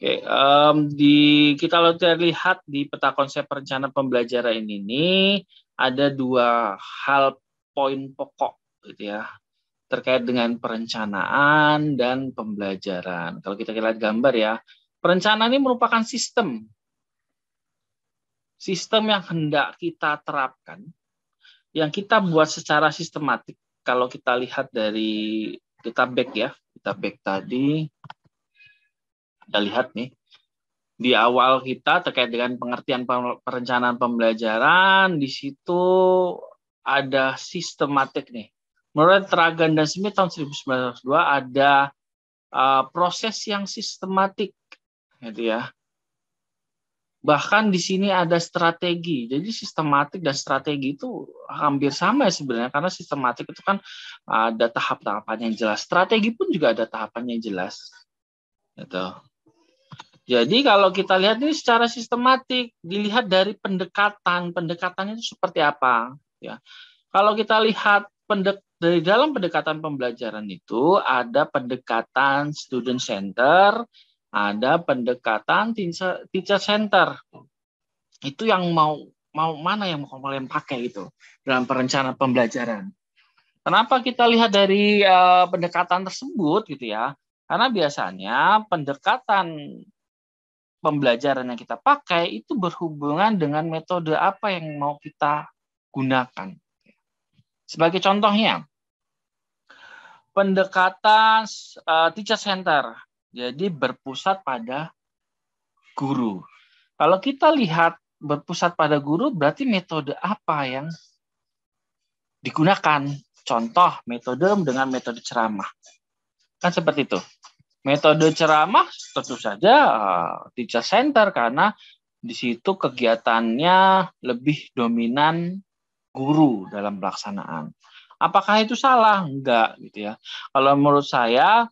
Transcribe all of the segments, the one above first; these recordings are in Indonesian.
Oke, kalau kita lihat di peta konsep perencanaan pembelajaran ini ada dua hal poin pokok gitu ya terkait dengan perencanaan dan pembelajaran. Kalau kita lihat gambar ya, perencanaan ini merupakan sistem yang hendak kita terapkan, yang kita buat secara sistematik. Kalau kita lihat dari kita back tadi, kita lihat nih di awal kita terkait dengan pengertian perencanaan pembelajaran, di situ ada sistematik nih. Menurut Tragan dan Smith tahun 1902 ada proses yang sistematik, gitu ya. Bahkan di sini ada strategi. Jadi sistematik dan strategi itu hampir sama ya sebenarnya, karena sistematik itu kan ada tahap-tahapan yang jelas. Strategi pun juga ada tahapan yang jelas. Gitu. Jadi kalau kita lihat ini secara sistematik, dilihat dari pendekatannya itu seperti apa. Ya. Kalau kita lihat dari dalam pendekatan pembelajaran itu ada pendekatan student center, ada pendekatan teacher center. Itu yang mau mana yang mau kalian pakai itu dalam perencanaan pembelajaran. Kenapa kita lihat dari pendekatan tersebut gitu ya? Karena biasanya pendekatan pembelajaran yang kita pakai itu berhubungan dengan metode apa yang mau kita gunakan. Sebagai contohnya, pendekatan teacher center, jadi berpusat pada guru. Kalau kita lihat berpusat pada guru, berarti metode apa yang digunakan? Contoh metode dengan metode ceramah. Kan seperti itu. Metode ceramah tentu saja teacher center karena di situ kegiatannya lebih dominan guru dalam pelaksanaan. Apakah itu salah? Enggak gitu ya. Kalau menurut saya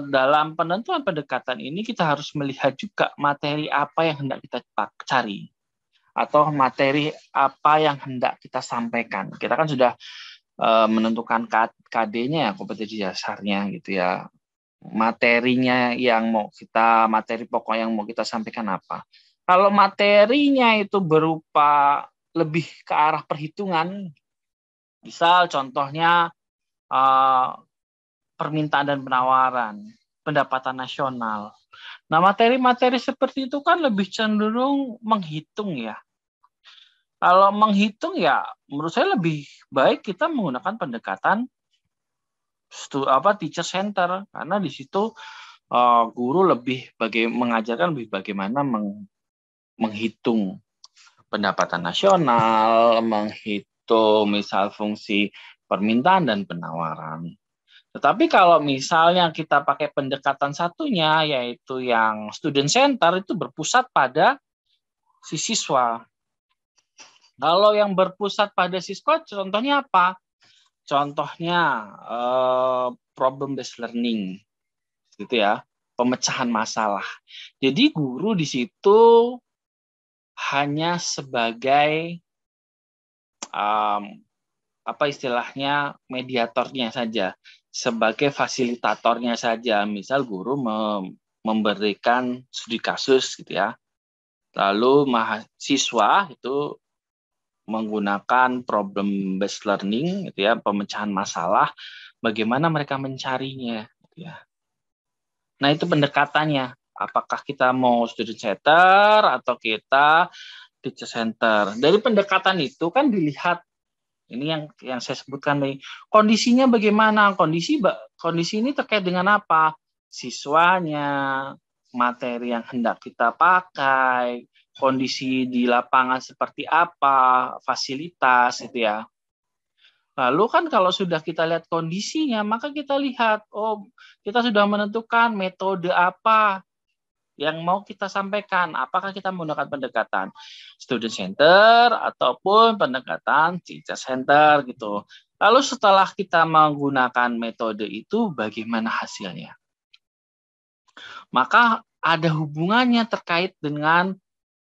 dalam penentuan pendekatan ini kita harus melihat juga materi apa yang hendak kita cari atau materi apa yang hendak kita sampaikan. Kita kan sudah menentukan KD-nya, kompetensi dasarnya gitu ya. Materinya materi pokok yang mau kita sampaikan apa. Kalau materinya itu berupa lebih ke arah perhitungan, misal contohnya permintaan dan penawaran, pendapatan nasional. Nah, materi-materi seperti itu kan lebih cenderung menghitung ya. Kalau menghitung ya, menurut saya lebih baik kita menggunakan pendekatan teacher center karena di situ guru mengajarkan lebih bagaimana menghitung pendapatan nasional, menghitung misal fungsi permintaan dan penawaran. Tetapi kalau misalnya kita pakai pendekatan satunya, yaitu yang student center, itu berpusat pada si siswa. Kalau yang berpusat pada siswa, contohnya apa? Contohnya problem based learning, gitu ya, pemecahan masalah. Jadi guru di situ hanya sebagai apa istilahnya mediatornya saja, sebagai fasilitatornya saja. Misal guru memberikan studi kasus gitu ya, lalu mahasiswa itu menggunakan problem based learning gitu ya, pemecahan masalah, bagaimana mereka mencarinya gitu ya. Nah, itu pendekatannya. Apakah kita mau student center atau kita teacher center. Dari pendekatan itu kan dilihat ini yang saya sebutkan nih, kondisinya bagaimana? Kondisi ini terkait dengan apa? Siswanya, materi yang hendak kita pakai, kondisi di lapangan seperti apa, fasilitas gitu ya. Lalu kan kalau sudah kita lihat kondisinya, maka kita lihat, kita sudah menentukan metode apa yang mau kita sampaikan. Apakah kita menggunakan pendekatan student center ataupun pendekatan teacher center gitu. Lalu setelah kita menggunakan metode itu, bagaimana hasilnya? Maka ada hubungannya terkait dengan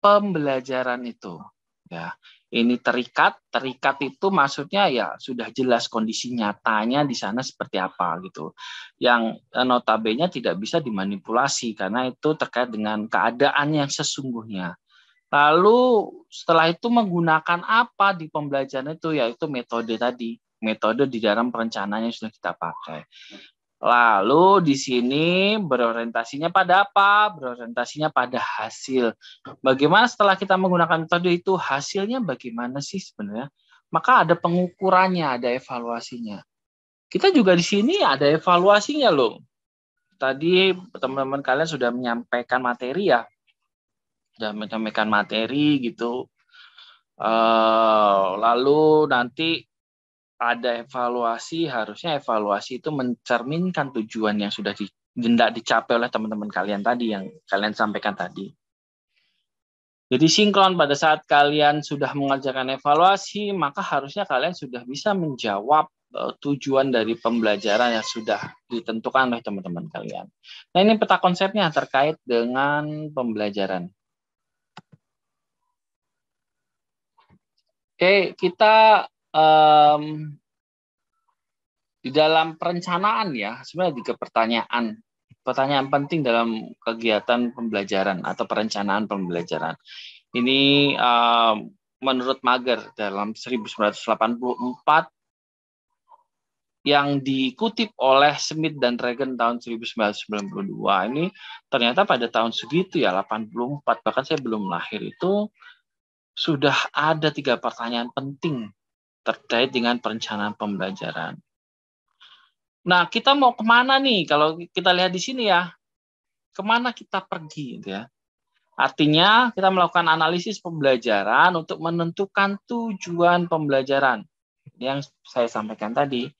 pembelajaran itu. Ya, ini terikat itu maksudnya ya sudah jelas kondisi nyatanya di sana seperti apa gitu. Yang notabene tidak bisa dimanipulasi karena itu terkait dengan keadaan yang sesungguhnya. Lalu setelah itu menggunakan apa di pembelajaran itu, yaitu metode tadi, metode di dalam perencanaan yang sudah kita pakai. Lalu di sini berorientasinya pada apa? Berorientasinya pada hasil. Bagaimana setelah kita menggunakan metode itu, hasilnya bagaimana sih sebenarnya? Maka ada pengukurannya, ada evaluasinya. Kita juga di sini ada evaluasinya loh. Tadi teman-teman kalian sudah menyampaikan materi ya. Sudah menyampaikan materi gitu. Lalu nanti ada evaluasi, harusnya evaluasi itu mencerminkan tujuan yang sudah hendak dicapai oleh teman-teman kalian tadi, yang kalian sampaikan tadi. Jadi sinkron pada saat kalian sudah mengerjakan evaluasi, maka harusnya kalian sudah bisa menjawab tujuan dari pembelajaran yang sudah ditentukan oleh teman-teman kalian. Nah, ini peta konsepnya terkait dengan pembelajaran. Oke, kita di dalam perencanaan ya, sebenarnya juga pertanyaan penting dalam kegiatan pembelajaran atau perencanaan pembelajaran. Ini menurut Mager dalam 1984 yang dikutip oleh Smith dan Regan tahun 1992. Ini ternyata pada tahun segitu ya, 84, bahkan saya belum lahir itu, sudah ada 3 pertanyaan penting terkait dengan perencanaan pembelajaran. Nah, kita mau kemana nih? Kalau kita lihat di sini ya, kemana kita pergi? Gitu ya. Artinya, kita melakukan analisis pembelajaran untuk menentukan tujuan pembelajaran. Yang saya sampaikan tadi.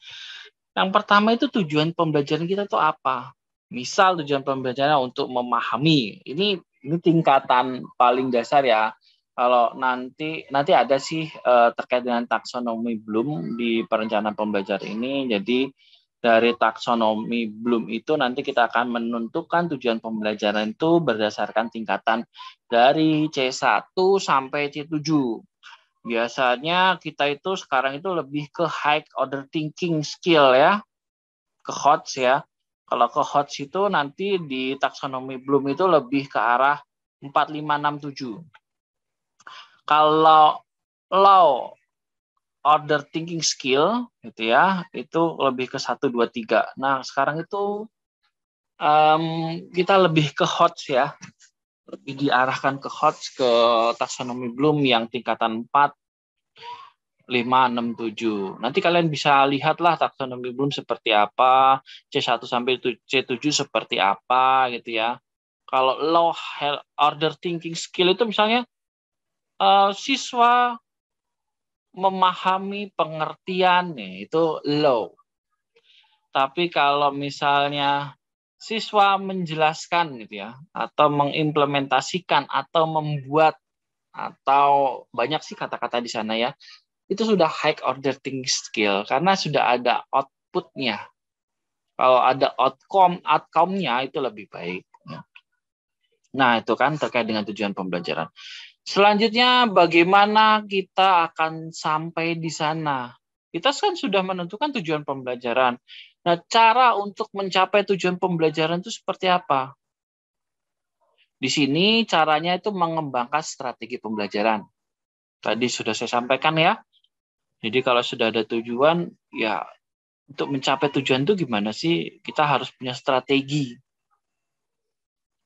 Yang pertama itu tujuan pembelajaran kita itu apa? Misal tujuan pembelajaran untuk memahami. Ini tingkatan paling dasar ya. Kalau nanti ada sih terkait dengan taksonomi Bloom di perencanaan pembelajaran ini. Jadi dari taksonomi Bloom itu nanti kita akan menentukan tujuan pembelajaran itu berdasarkan tingkatan dari C1 sampai C7. Biasanya kita itu sekarang itu lebih ke high order thinking skill ya, ke HOTS ya. Kalau ke HOTS itu nanti di taksonomi Bloom itu lebih ke arah 4, 5, 6, 7. Kalau low order thinking skill gitu ya, itu lebih ke 1, 2, 3. Nah, sekarang itu kita lebih ke HOTS ya. Lebih diarahkan ke HOTS, ke taksonomi Bloom yang tingkatan 4, 5, 6, 7. Nanti kalian bisa lihatlah taksonomi Bloom seperti apa, C1 sampai C7 seperti apa gitu ya. Kalau low order thinking skill itu misalnya siswa memahami pengertian nih, itu low. Tapi kalau misalnya siswa menjelaskan gitu ya, atau mengimplementasikan atau membuat, atau banyak sih kata-kata di sana ya, itu sudah high order thinking skill karena sudah ada outputnya. Kalau ada outcome-nya itu lebih baik. Nah, itu kan terkait dengan tujuan pembelajaran. Selanjutnya, bagaimana kita akan sampai di sana? Kita kan sudah menentukan tujuan pembelajaran. Nah, cara untuk mencapai tujuan pembelajaran itu seperti apa? Di sini caranya itu mengembangkan strategi pembelajaran. Tadi sudah saya sampaikan ya. Jadi kalau sudah ada tujuan, ya untuk mencapai tujuan itu gimana sih? Kita harus punya strategi.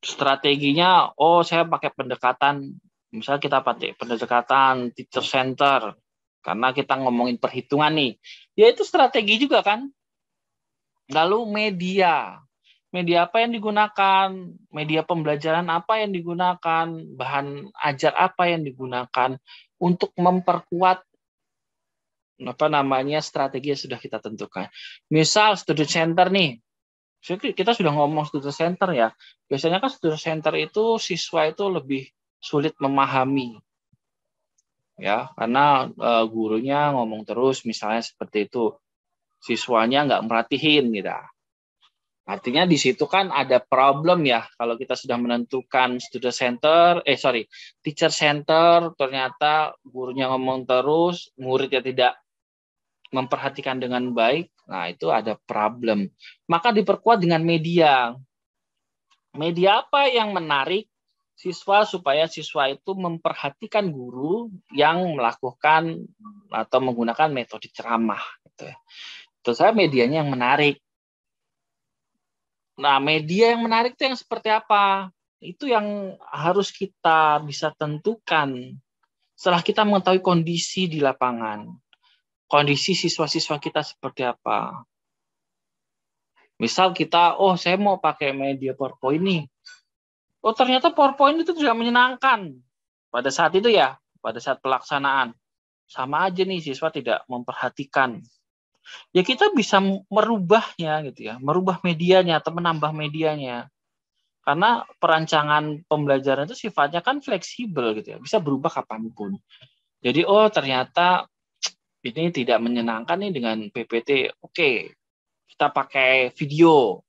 Strateginya, saya pakai pendekatan, misalnya kita pakai pendekatan teacher center, karena kita ngomongin perhitungan nih. Ya itu strategi juga kan. Lalu media apa yang digunakan, media pembelajaran apa yang digunakan, bahan ajar apa yang digunakan untuk memperkuat strategi yang sudah kita tentukan. Misal student center nih, kita sudah ngomong student center ya. Biasanya kan student center itu siswa itu lebih sulit memahami, ya karena gurunya ngomong terus, misalnya seperti itu, siswanya nggak merhatiin gitu. Artinya di situ kan ada problem ya, kalau kita sudah menentukan teacher center, ternyata gurunya ngomong terus, muridnya tidak memperhatikan dengan baik, nah itu ada problem. Maka diperkuat dengan media. Media apa yang menarik siswa supaya siswa itu memperhatikan guru yang melakukan atau menggunakan metode ceramah. Gitu ya. Terus saya medianya yang menarik. Nah, media yang menarik itu yang seperti apa? Itu yang harus kita bisa tentukan setelah kita mengetahui kondisi di lapangan. Kondisi siswa-siswa kita seperti apa. Misal kita, saya mau pakai media PowerPoint nih. Oh, ternyata PowerPoint itu tidak menyenangkan. Pada saat itu ya, pada saat pelaksanaan. Sama aja nih, siswa tidak memperhatikan. Ya kita bisa merubahnya gitu ya, merubah medianya atau menambah medianya. Karena perancangan pembelajaran itu sifatnya kan fleksibel gitu ya, bisa berubah kapanpun. Jadi ternyata ini tidak menyenangkan nih dengan PPT. Oke, kita pakai video.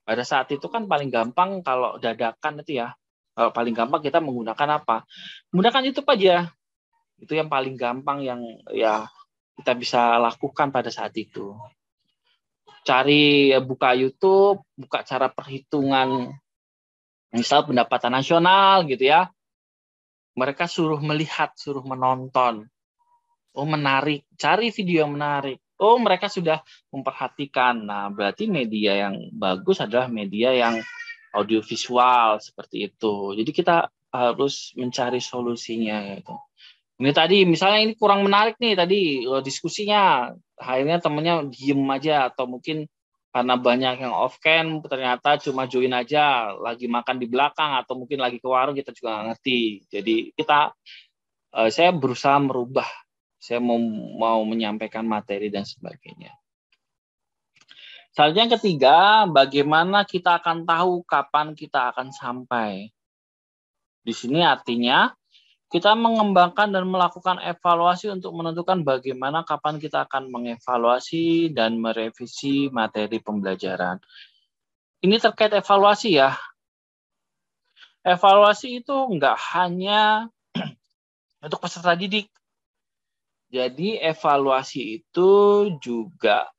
Pada saat itu kan paling gampang kalau dadakan itu ya. Kalau paling gampang kita menggunakan apa? Menggunakan YouTube aja. Itu yang paling gampang yang ya kita bisa lakukan pada saat itu. Buka YouTube, buka cara perhitungan misal pendapatan nasional gitu ya. Mereka suruh melihat, suruh menonton. Oh, menarik. Cari video yang menarik. Oh, mereka sudah memperhatikan. Nah, berarti media yang bagus adalah media yang audiovisual seperti itu. Jadi kita harus mencari solusinya gitu. Ini tadi misalnya ini kurang menarik nih tadi diskusinya. Akhirnya temennya diem aja atau mungkin karena banyak yang off cam ternyata cuma join aja lagi makan di belakang atau mungkin lagi ke warung kita juga nggak ngerti. Jadi saya berusaha merubah. Saya mau menyampaikan materi dan sebagainya. Selanjutnya yang ketiga, bagaimana kita akan tahu kapan kita akan sampai. Di sini artinya kita mengembangkan dan melakukan evaluasi untuk menentukan bagaimana kapan kita akan mengevaluasi dan merevisi materi pembelajaran. Ini terkait evaluasi ya. Evaluasi itu enggak hanya untuk peserta didik. Jadi evaluasi itu juga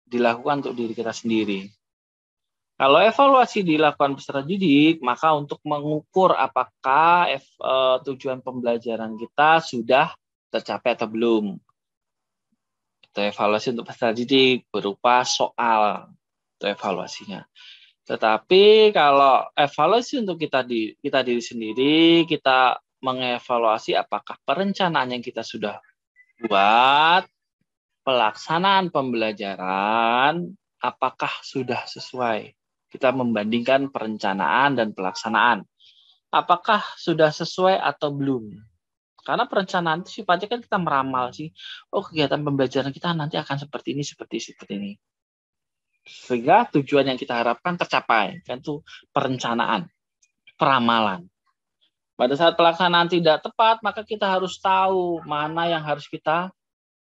dilakukan untuk diri kita sendiri. Kalau evaluasi dilakukan peserta didik, maka untuk mengukur apakah tujuan pembelajaran kita sudah tercapai atau belum. Itu evaluasi untuk peserta didik berupa soal. Itu evaluasinya. Tetapi kalau evaluasi untuk kita diri sendiri, kita mengevaluasi apakah perencanaan yang kita sudah buat, pelaksanaan pembelajaran, apakah sudah sesuai. Kita membandingkan perencanaan dan pelaksanaan. Apakah sudah sesuai atau belum. Karena perencanaan itu sifatnya kan kita meramal sih. Oh, kegiatan pembelajaran kita nanti akan seperti ini, seperti ini. Sehingga tujuan yang kita harapkan tercapai. Kan itu perencanaan, peramalan. Pada saat pelaksanaan tidak tepat, maka kita harus tahu mana yang harus kita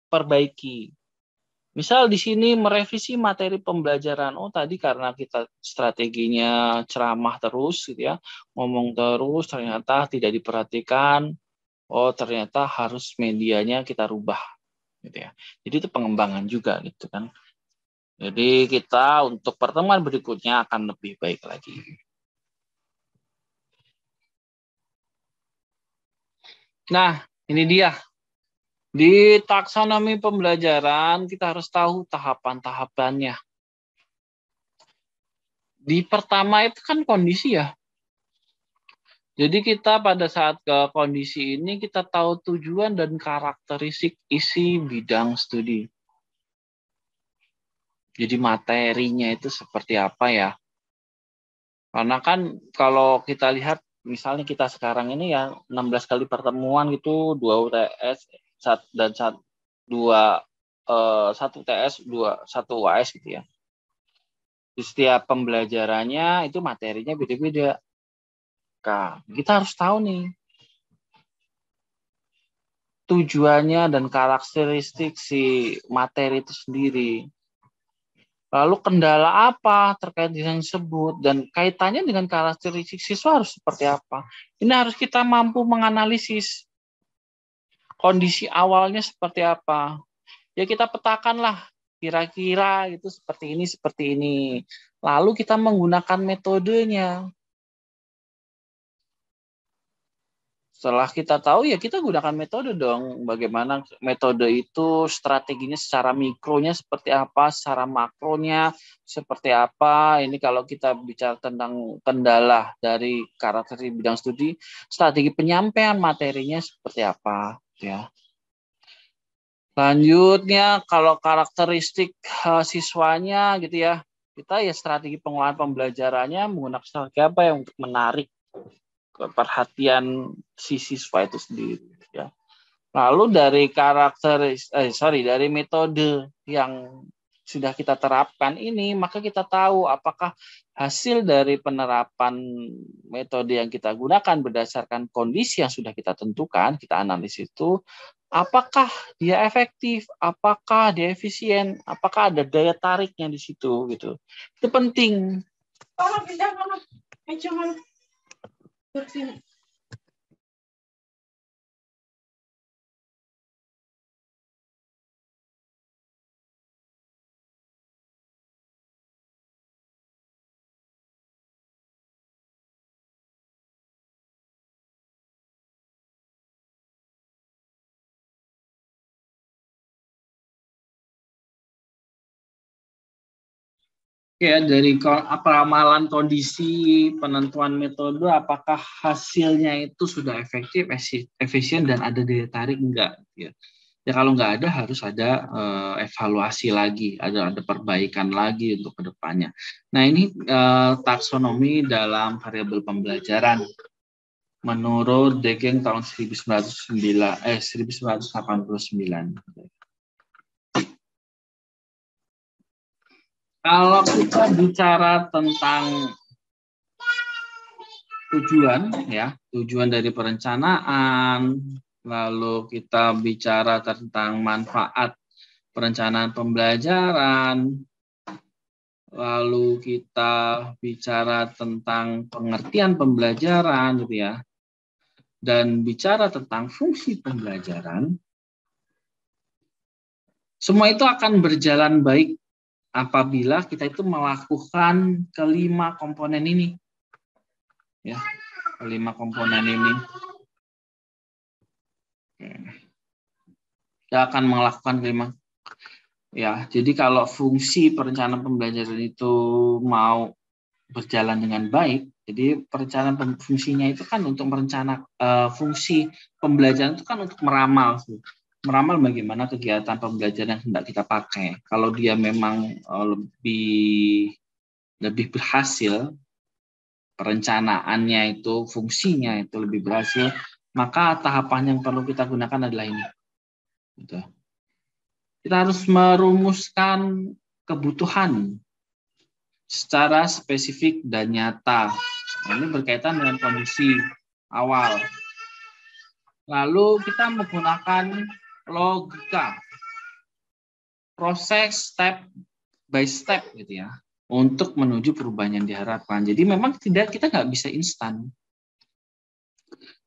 perbaiki. Misal di sini merevisi materi pembelajaran. Oh, tadi karena kita strateginya ceramah terus gitu ya, ngomong terus ternyata tidak diperhatikan. Oh, ternyata harus medianya kita rubah gitu ya. Jadi itu pengembangan juga gitu kan. Jadi kita untuk pertemuan berikutnya akan lebih baik lagi. Nah, ini dia. Di taksonomi pembelajaran kita harus tahu tahapan-tahapannya. Di pertama itu kan kondisi ya. Jadi kita pada saat ke kondisi ini kita tahu tujuan dan karakteristik isi bidang studi. Jadi materinya itu seperti apa ya. Karena kan kalau kita lihat misalnya kita sekarang ini ya 16 kali pertemuan gitu, 2 UTS dan 1 UTS, 1 UAS gitu ya. Di setiap pembelajarannya itu materinya beda-beda. Nah, kita harus tahu nih tujuannya dan karakteristik si materi itu sendiri. Lalu kendala apa terkait dengan tersebut dan kaitannya dengan karakteristik siswa harus seperti apa. Ini harus kita mampu menganalisis kondisi awalnya seperti apa. Ya kita petakanlah kira-kira itu seperti ini, seperti ini. Lalu kita menggunakan metodenya. Setelah kita tahu ya kita gunakan metode dong. Bagaimana metode itu strateginya secara mikronya seperti apa, secara makronya seperti apa. Ini kalau kita bicara tentang kendala dari karakteristik bidang studi, strategi penyampaian materinya seperti apa ya. Selanjutnya kalau karakteristik siswanya gitu ya, kita ya strategi pengolahan pembelajarannya menggunakan strategi apa yang untuk menarik perhatian si siswa itu sendiri ya. Lalu dari dari metode yang sudah kita terapkan ini, maka kita tahu apakah hasil dari penerapan metode yang kita gunakan berdasarkan kondisi yang sudah kita tentukan, kita analisis itu, apakah dia efektif, apakah dia efisien, apakah ada daya tariknya di situ gitu. Itu penting. Ya, dari peramalan kondisi penentuan metode, apakah hasilnya itu sudah efektif, efisien, dan ada daya tarik enggak? Ya, kalau enggak ada harus ada evaluasi lagi, ada perbaikan lagi untuk kedepannya. Nah ini taksonomi dalam variabel pembelajaran menurut Degeng tahun 1989. Kalau kita bicara tentang tujuan dari perencanaan, lalu kita bicara tentang manfaat perencanaan pembelajaran, lalu kita bicara tentang pengertian pembelajaran gitu ya, dan bicara tentang fungsi pembelajaran, semua itu akan berjalan baik apabila kita itu melakukan kelima komponen ini. Ya, kelima komponen ini. Kita akan melakukan kelima. Ya, jadi kalau fungsi perencanaan pembelajaran itu mau berjalan dengan baik, jadi perencanaan fungsinya itu kan untuk merencanakan fungsi pembelajaran itu kan untuk meramal. Meramal bagaimana kegiatan pembelajaran yang hendak kita pakai. Kalau dia memang lebih berhasil, perencanaannya itu, fungsinya itu lebih berhasil, maka tahapan yang perlu kita gunakan adalah ini. Gitu. Kita harus merumuskan kebutuhan secara spesifik dan nyata. Ini berkaitan dengan kondisi awal. Lalu kita menggunakan logika, proses step by step gitu ya, untuk menuju perubahan yang diharapkan. Jadi memang kita nggak bisa instan.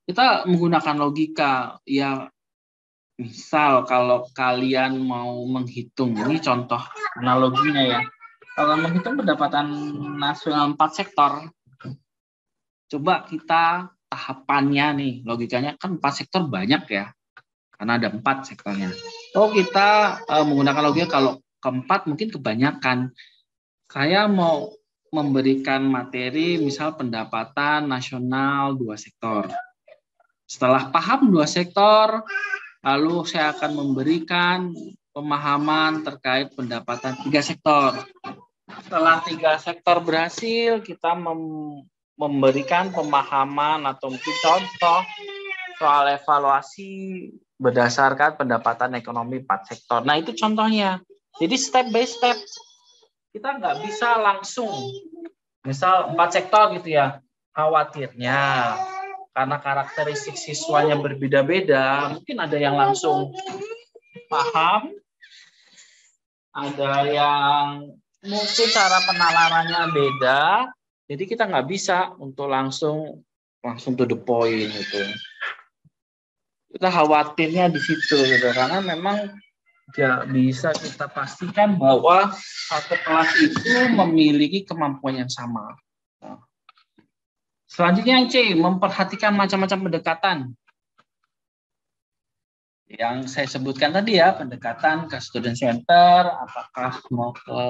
Kita menggunakan logika, ya misal kalau kalian mau menghitung, ini contoh analoginya ya. Kalau menghitung pendapatan nasional 4 sektor, coba kita tahapannya nih, logikanya kan 4 sektor banyak ya, karena ada 4 sektornya. Oh kita menggunakan logika kalau keempat mungkin kebanyakan. Saya mau memberikan materi misal pendapatan nasional 2 sektor. Setelah paham 2 sektor, lalu saya akan memberikan pemahaman terkait pendapatan 3 sektor. Setelah 3 sektor berhasil, kita memberikan pemahaman atau mungkin contoh soal evaluasi berdasarkan pendapatan ekonomi 4 sektor. Nah itu contohnya. Jadi step by step. Kita nggak bisa langsung. Misal 4 sektor gitu ya. Khawatirnya karena karakteristik siswanya berbeda-beda, mungkin ada yang langsung paham, ada yang mungkin cara penalarannya beda, jadi kita nggak bisa untuk langsung to the point gitu. Kita khawatirnya di situ gitu, karena memang nggak bisa kita pastikan bahwa satu kelas itu memiliki kemampuan yang sama. Nah, selanjutnya yang C, memperhatikan macam-macam pendekatan. Yang saya sebutkan tadi ya, pendekatan ke student center, apakah mau ke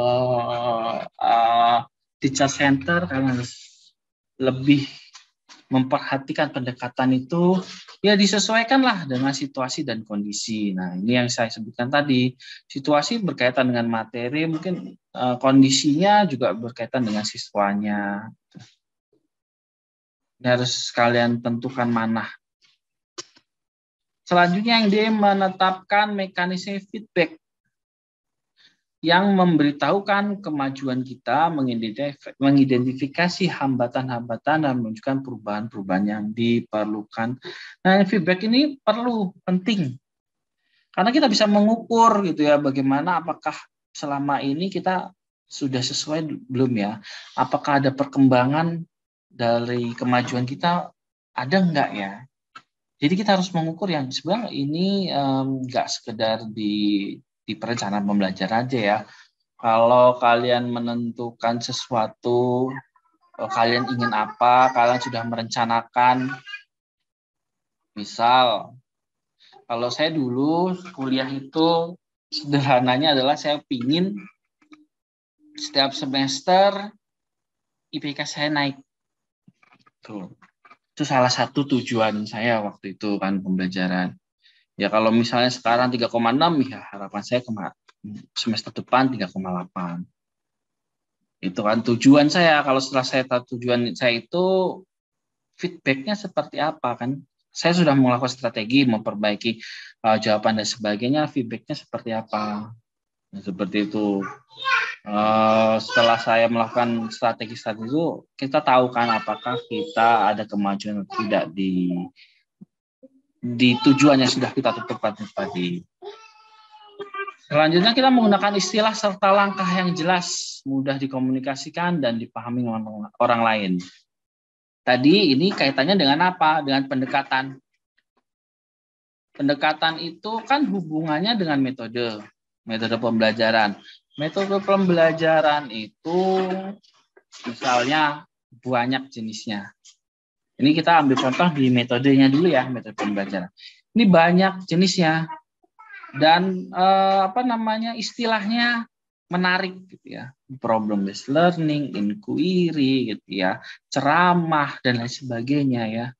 teacher center, karena harus lebih memperhatikan pendekatan itu, ya disesuaikanlah dengan situasi dan kondisi. Nah, ini yang saya sebutkan tadi, situasi berkaitan dengan materi, mungkin kondisinya juga berkaitan dengan siswanya. Ini harus kalian tentukan mana. Selanjutnya yang D, menetapkan mekanisme feedback yang memberitahukan kemajuan kita, mengidentifikasi hambatan-hambatan dan menunjukkan perubahan-perubahan yang diperlukan. Nah, feedback ini penting. Karena kita bisa mengukur gitu ya, bagaimana apakah selama ini kita sudah sesuai belum ya? Apakah ada perkembangan dari kemajuan kita, ada enggak ya? Jadi kita harus mengukur yang sebenarnya ini enggak sekedar di perencanaan pembelajaran aja ya. Kalau kalian menentukan sesuatu, kalian ingin apa, kalian sudah merencanakan. Misal, kalau saya dulu kuliah itu sederhananya adalah saya pingin setiap semester IPK saya naik. Tuh. Itu salah satu tujuan saya waktu itu kan pembelajaran. Ya kalau misalnya sekarang 3,6 ya harapan saya semester depan 3,8. Itu kan tujuan saya. Kalau setelah saya tahu tujuan saya itu, feedbacknya seperti apa kan? Saya sudah melakukan strategi memperbaiki jawaban dan sebagainya. Feedbacknya seperti apa? Nah, seperti itu. Setelah saya melakukan strategi-strategi itu, kita tahu kan apakah kita ada kemajuan atau tidak di tujuan yang sudah kita tetapkan tadi. Selanjutnya kita menggunakan istilah serta langkah yang jelas, mudah dikomunikasikan dan dipahami orang lain. Tadi ini kaitannya dengan apa? Dengan pendekatan. Pendekatan itu kan hubungannya dengan metode pembelajaran. Metode pembelajaran itu misalnya banyak jenisnya. Ini kita ambil contoh di metodenya dulu ya, metode pembelajaran. Ini banyak jenisnya dan istilahnya menarik gitu ya. Problem based learning, inquiry gitu ya, ceramah dan lain sebagainya ya.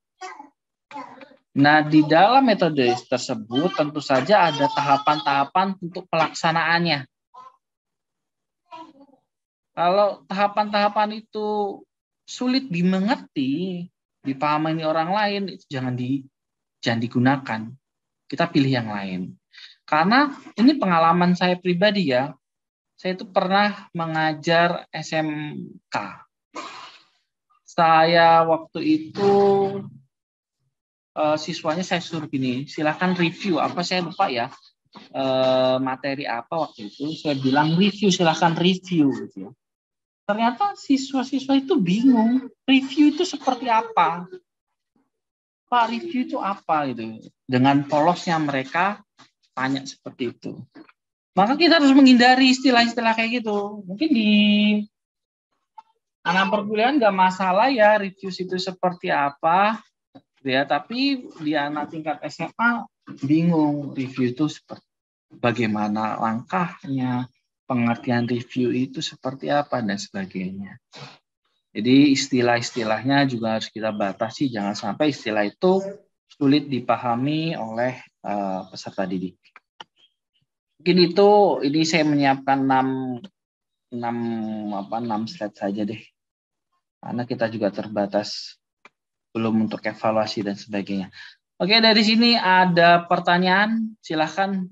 Nah, di dalam metode tersebut tentu saja ada tahapan-tahapan untuk pelaksanaannya. Kalau tahapan-tahapan itu sulit dimengerti, dipahami orang lain, itu jangan digunakan. Kita pilih yang lain. Karena ini pengalaman saya pribadi ya. Saya itu pernah mengajar SMK. Saya waktu itu siswanya saya suruh gini, silakan review apa saya lupa ya, materi apa waktu itu. Saya bilang review, silakan review gitu ya. Ternyata siswa-siswa itu bingung, review itu seperti apa? Pak, review itu apa gitu. Dengan polosnya mereka tanya seperti itu. Maka kita harus menghindari istilah-istilah kayak gitu. Mungkin di anak perkuliahan nggak masalah ya review itu seperti apa, ya. Tapi di anak tingkat SMA bingung review itu seperti bagaimana langkahnya, pengertian review itu seperti apa dan sebagainya. Jadi istilah-istilahnya juga harus kita batasi, jangan sampai istilah itu sulit dipahami oleh peserta didik. Mungkin ini saya menyiapkan 6 slide saja deh. Karena kita juga terbatas belum untuk evaluasi dan sebagainya. Oke, dari sini ada pertanyaan, silahkan